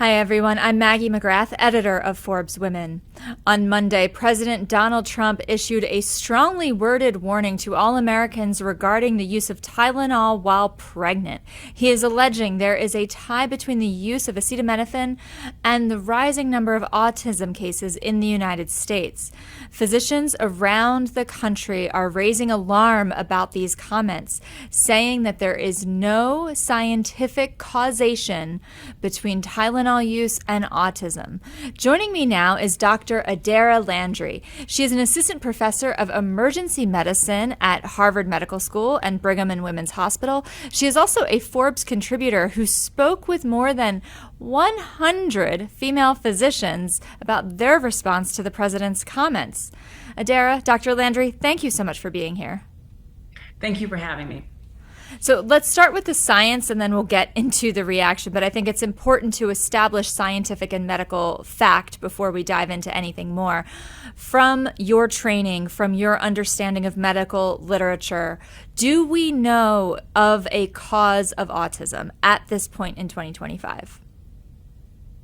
Hi, everyone. I'm Maggie McGrath, editor of Forbes Women. On Monday, President Donald Trump issued a strongly worded warning to all Americans regarding the use of Tylenol while pregnant. He is alleging there is a tie between the use of acetaminophen and the rising number of autism cases in the United States. Physicians around the country are raising alarm about these comments, saying that there is no scientific causation between Tylenol use and autism. Joining me now is Dr. Adaira Landry. She is an assistant professor of emergency medicine at Harvard Medical School and Brigham and Women's Hospital. She is also a Forbes contributor who spoke with more than 100 female physicians about their response to the president's comments. Adaira, Dr. Landry, thank you so much for being here. Thank you for having me. So let's start with the science and then we'll get into the reaction. But I think it's important to establish scientific and medical fact before we dive into anything more. From your training, from your understanding of medical literature, do we know of a cause of autism at this point in 2025?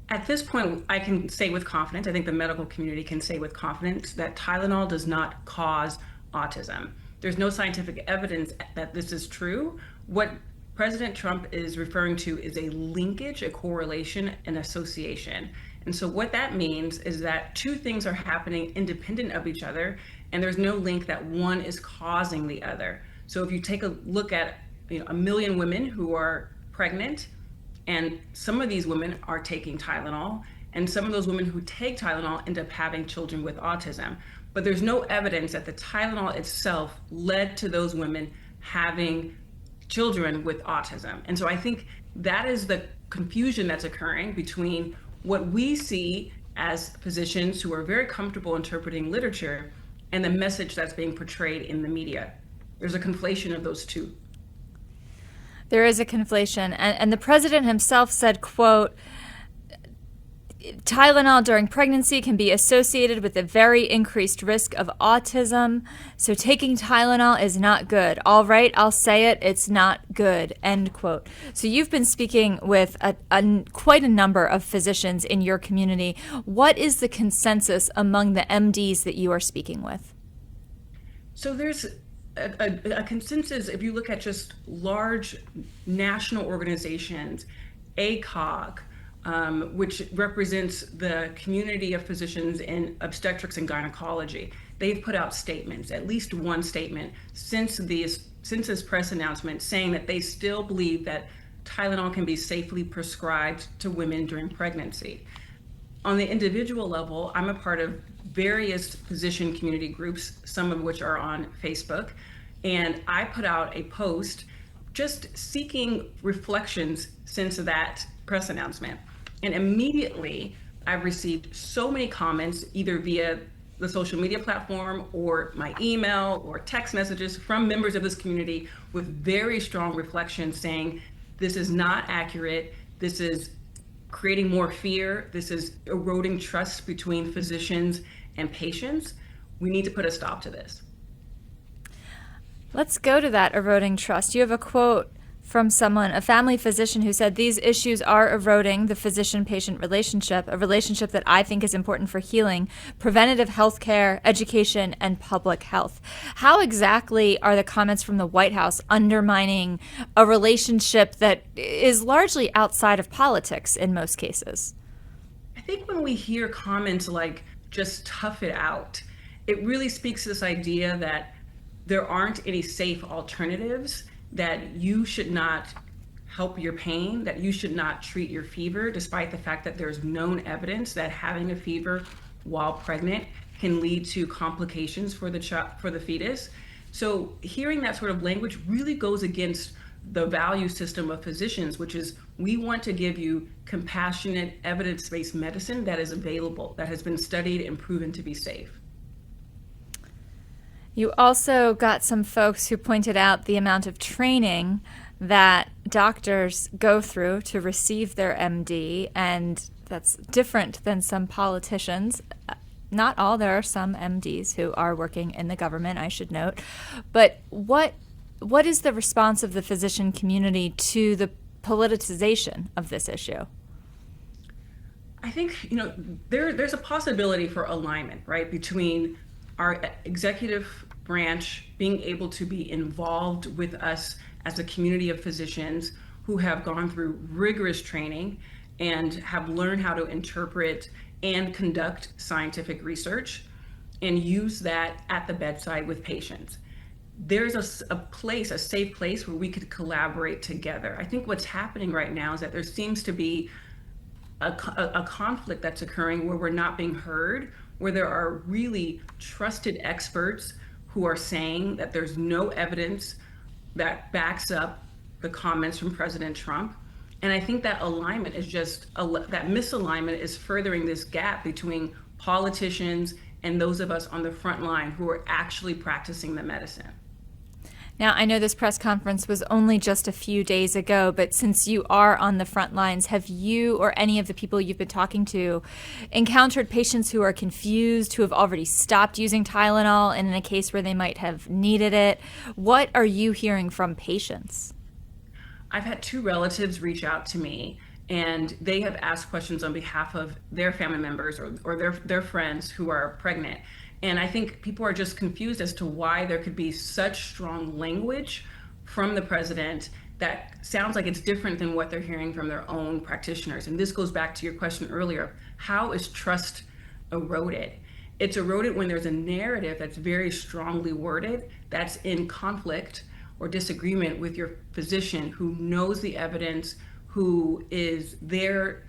At this point, I can say with confidence, I think the medical community can say with confidence that Tylenol does not cause autism. There's no scientific evidence that this is true. What President Trump is referring to is a linkage, a correlation, an association. And so what that means is that two things are happening independent of each other, and there's no link that one is causing the other. So if you take a look at 1 million women who are pregnant, and some of these women are taking Tylenol, and some of those women who take Tylenol end up having children with autism. But there's no evidence that the Tylenol itself led to those women having children with autism. And so I think that is the confusion that's occurring between what we see as physicians who are very comfortable interpreting literature and the message that's being portrayed in the media. There's a conflation of those two. There is a conflation. And the president himself said, quote, Tylenol during pregnancy can be associated with a very increased risk of autism, so taking Tylenol is not good. All right, I'll say it, it's not good, end quote. So you've been speaking with quite a number of physicians in your community. What is the consensus among the MDs that you are speaking with? So there's a consensus, if you look at just large national organizations, ACOG, which represents the community of physicians in obstetrics and gynecology. They've put out statements, at least one statement, since this press announcement, saying that they still believe that Tylenol can be safely prescribed to women during pregnancy. On the individual level, I'm a part of various physician community groups, some of which are on Facebook, and I put out a post just seeking reflections since that press announcement. And immediately I've received so many comments, either via the social media platform or my email or text messages from members of this community with very strong reflections saying, this is not accurate, this is creating more fear, this is eroding trust between physicians and patients. We need to put a stop to this. Let's go to that eroding trust. You have a quote from someone, a family physician, who said these issues are eroding the physician-patient relationship, a relationship that I think is important for healing, preventative health care, education, and public health. How exactly are the comments from the White House undermining a relationship that is largely outside of politics in most cases? I think when we hear comments like, just tough it out, it really speaks to this idea that there aren't any safe alternatives, that you should not help your pain, that you should not treat your fever, despite the fact that there's known evidence that having a fever while pregnant can lead to complications for the fetus. So hearing that sort of language really goes against the value system of physicians, which is we want to give you compassionate, evidence-based medicine that is available, that has been studied and proven to be safe. You also got some folks who pointed out the amount of training that doctors go through to receive their MD, and that's different than some politicians. Not all, there are some MDs who are working in the government, I should note. But what is the response of the physician community to the politicization of this issue? I think, there's a possibility for alignment, right, between our executive branch being able to be involved with us as a community of physicians who have gone through rigorous training and have learned how to interpret and conduct scientific research and use that at the bedside with patients. There's a safe place where we could collaborate together. I think what's happening right now is that there seems to be a conflict that's occurring where we're not being heard, where there are really trusted experts who are saying that there's no evidence that backs up the comments from President Trump. And I think that alignment is that misalignment is furthering this gap between politicians and those of us on the front line who are actually practicing the medicine. Now, I know this press conference was only just a few days ago, but since you are on the front lines, have you or any of the people you've been talking to encountered patients who are confused, who have already stopped using Tylenol, and in a case where they might have needed it? What are you hearing from patients? I've had two relatives reach out to me, and they have asked questions on behalf of their family members or their friends who are pregnant. And I think people are just confused as to why there could be such strong language from the president that sounds like it's different than what they're hearing from their own practitioners. And this goes back to your question earlier. How is trust eroded? It's eroded when there's a narrative that's very strongly worded, that's in conflict or disagreement with your physician who knows the evidence, who is there,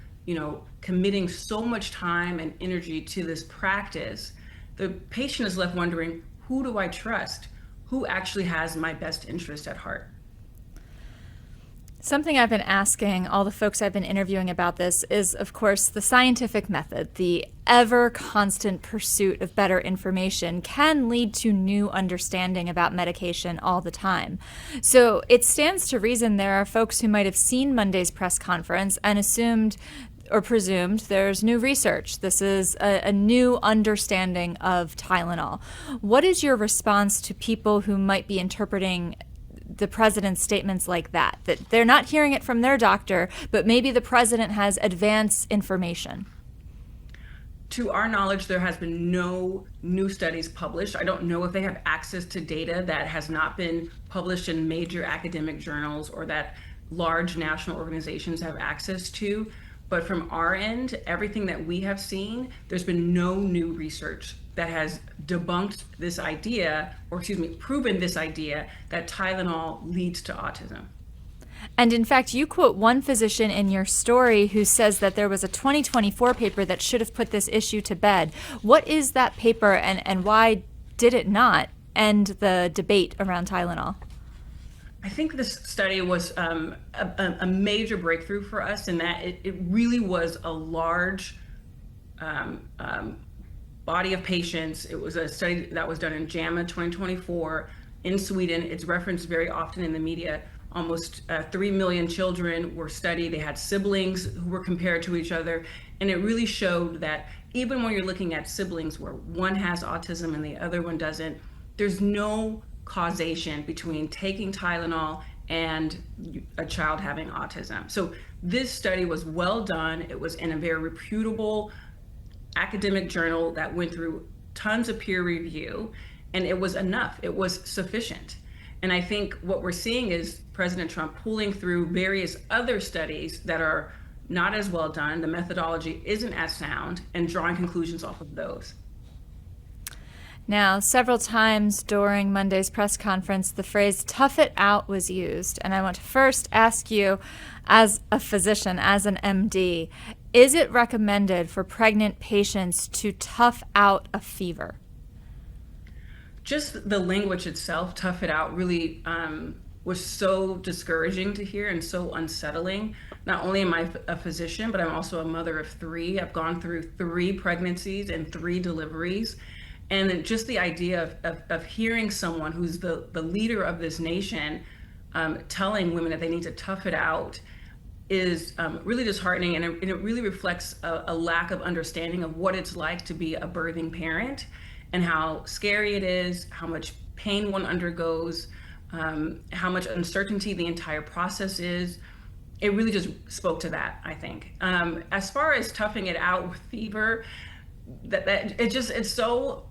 committing so much time and energy to this practice. The patient is left wondering, who do I trust? Who actually has my best interest at heart? Something I've been asking all the folks I've been interviewing about this is, of course, the scientific method. The ever constant pursuit of better information can lead to new understanding about medication all the time. So it stands to reason there are folks who might have seen Monday's press conference and assumed or presumed there's new research. This is a new understanding of Tylenol. What is your response to people who might be interpreting the president's statements like that they're not hearing it from their doctor, but maybe the president has advanced information? To our knowledge, there has been no new studies published. I don't know if they have access to data that has not been published in major academic journals or that large national organizations have access to. But from our end, everything that we have seen, there's been no new research that has debunked this idea, proven this idea that Tylenol leads to autism. And in fact, you quote one physician in your story who says that there was a 2024 paper that should have put this issue to bed. What is that paper, and why did it not end the debate around Tylenol? I think this study was a major breakthrough for us in that it really was a large body of patients. It was a study that was done in JAMA 2024 in Sweden. It's referenced very often in the media. Almost 3 million children were studied. They had siblings who were compared to each other. And it really showed that even when you're looking at siblings where one has autism and the other one doesn't, there's no causation between taking Tylenol and a child having autism. So this study was well done. It was in a very reputable academic journal that went through tons of peer review, and it was enough. It was sufficient. And I think what we're seeing is President Trump pulling through various other studies that are not as well done, the methodology isn't as sound, and drawing conclusions off of those. Now, several times during Monday's press conference, the phrase "tough it out" was used. And I want to first ask you, as a physician, as an MD, is it recommended for pregnant patients to tough out a fever? Just the language itself, tough it out, really was so discouraging to hear and so unsettling. Not only am I a physician, but I'm also a mother of three. I've gone through 3 pregnancies and 3 deliveries. And just the idea of hearing someone who's the leader of this nation telling women that they need to tough it out is really disheartening. And it really reflects a lack of understanding of what it's like to be a birthing parent and how scary it is, how much pain one undergoes, how much uncertainty the entire process is. it really just spoke to that, I think. As far as toughing it out with fever, it's so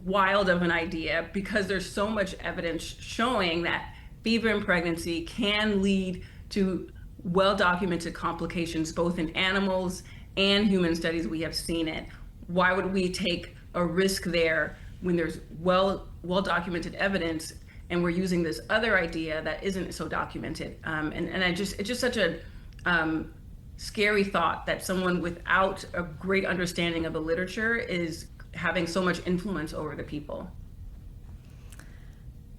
wild of an idea because there's so much evidence showing that fever in pregnancy can lead to well-documented complications, both in animals and human studies. We have seen it. Why would we take a risk there when there's well-documented evidence, and we're using this other idea that isn't so documented? It's just such a scary thought that someone without a great understanding of the literature is having so much influence over the people.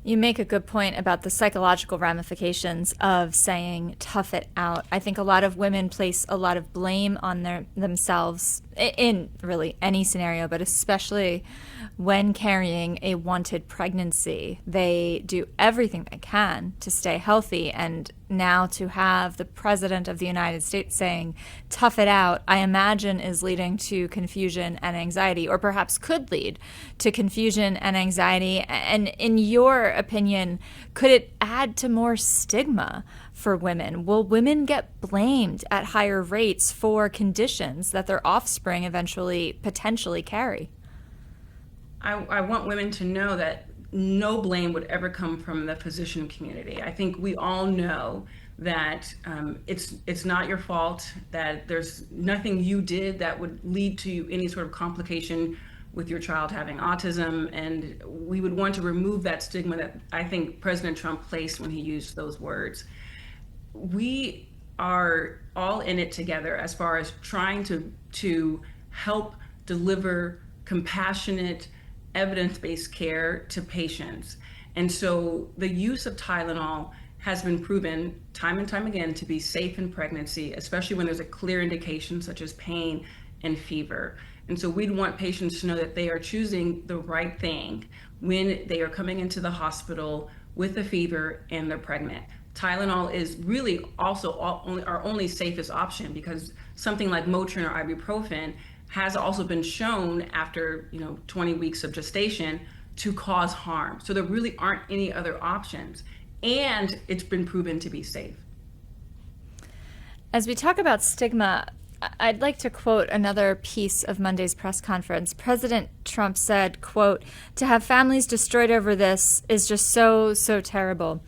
You make a good point about the psychological ramifications of saying tough it out. I think a lot of women place a lot of blame on themselves in really any scenario, but especially when carrying a wanted pregnancy. They do everything they can to stay healthy, and now to have the President of the United States saying tough it out, I imagine is leading to confusion and anxiety, or perhaps could lead to confusion and anxiety. And in your opinion, could it add to more stigma for women? Will women get blamed at higher rates for conditions that their offspring eventually potentially carry? I want women to know that no blame would ever come from the physician community. I think we all know that it's not your fault, that there's nothing you did that would lead to any sort of complication with your child having autism. And we would want to remove that stigma that I think President Trump placed when he used those words. We are all in it together as far as trying to help deliver compassionate, evidence-based care to patients. And so the use of Tylenol has been proven time and time again to be safe in pregnancy, especially when there's a clear indication such as pain and fever. And so we'd want patients to know that they are choosing the right thing when they are coming into the hospital with a fever and they're pregnant. Tylenol is really also our only safest option, because something like Motrin or ibuprofen has also been shown after 20 weeks of gestation to cause harm. So there really aren't any other options, and it's been proven to be safe. As we talk about stigma, I'd like to quote another piece of Monday's press conference. President Trump said, quote, "To have families destroyed over this is just so, so terrible."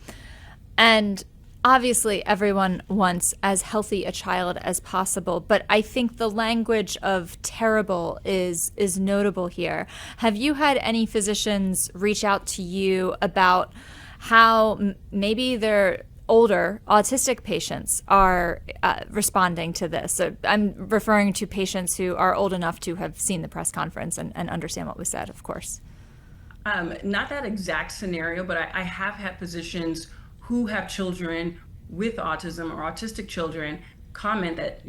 And obviously, everyone wants as healthy a child as possible, but I think the language of terrible is notable here. Have you had any physicians reach out to you about how maybe their older autistic patients are responding to this? So I'm referring to patients who are old enough to have seen the press conference and understand what was said, of course. Not that exact scenario, but I have had physicians who have children with autism or autistic children comment that,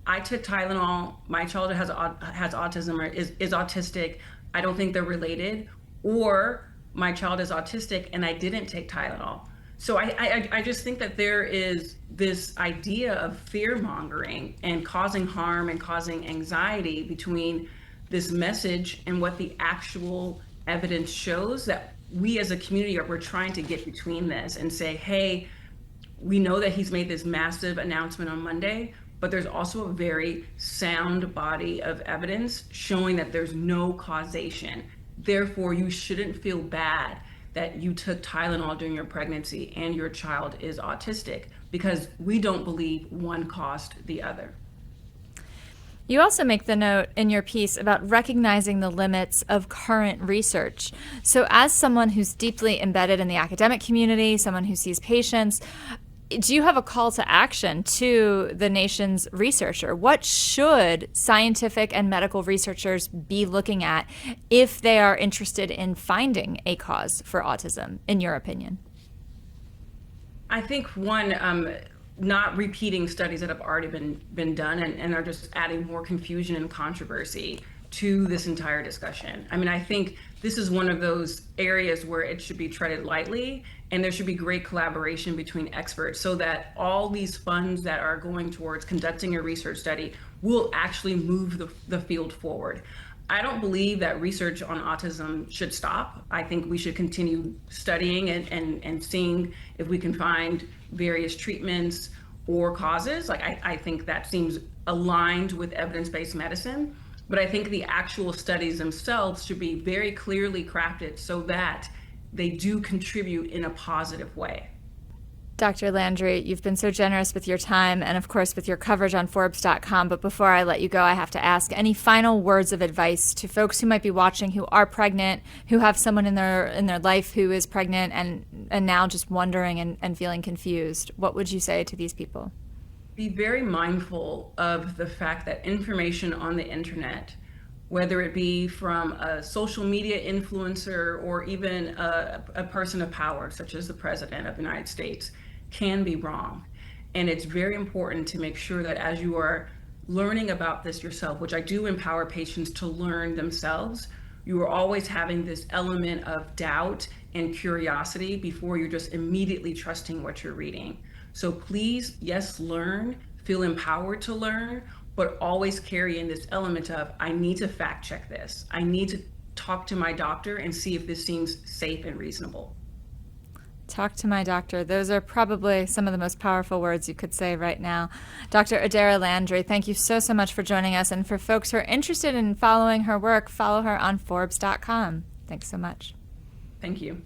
I took Tylenol, my child has autism or is autistic, I don't think they're related, or my child is autistic and I didn't take Tylenol. So I just think that there is this idea of fear-mongering and causing harm and causing anxiety between this message and what the actual evidence shows, that we as a community we're trying to get between this and say, hey, we know that he's made this massive announcement on Monday, but there's also a very sound body of evidence showing that there's no causation. Therefore, you shouldn't feel bad that you took Tylenol during your pregnancy and your child is autistic, because we don't believe one caused the other. You also make the note in your piece about recognizing the limits of current research. So as someone who's deeply embedded in the academic community, someone who sees patients, do you have a call to action to the nation's researcher? What should scientific and medical researchers be looking at if they are interested in finding a cause for autism, in your opinion? I think one, not repeating studies that have already been done and are just adding more confusion and controversy to this entire discussion. I mean, I think this is one of those areas where it should be treaded lightly, and there should be great collaboration between experts so that all these funds that are going towards conducting a research study will actually move the field forward. I don't believe that research on autism should stop. I think we should continue studying and seeing if we can find various treatments or causes. Like, I think that seems aligned with evidence-based medicine. But I think the actual studies themselves should be very clearly crafted so that they do contribute in a positive way. Dr. Landry, you've been so generous with your time and, of course, with your coverage on Forbes.com. But before I let you go, I have to ask any final words of advice to folks who might be watching, who are pregnant, who have someone in their life who is pregnant and now just wondering and feeling confused. What would you say to these people? Be very mindful of the fact that information on the internet, whether it be from a social media influencer or even a person of power, such as the President of the United States, can be wrong. And it's very important to make sure that as you are learning about this yourself, which I do empower patients to learn themselves, you are always having this element of doubt and curiosity before you're just immediately trusting what you're reading. So please, yes, learn, feel empowered to learn, but always carry in this element of, I need to fact check this. I need to talk to my doctor and see if this seems safe and reasonable. Talk to my doctor. Those are probably some of the most powerful words you could say right now. Dr. Adaira Landry, thank you so much for joining us. And for folks who are interested in following her work, follow her on Forbes.com. Thanks so much. Thank you.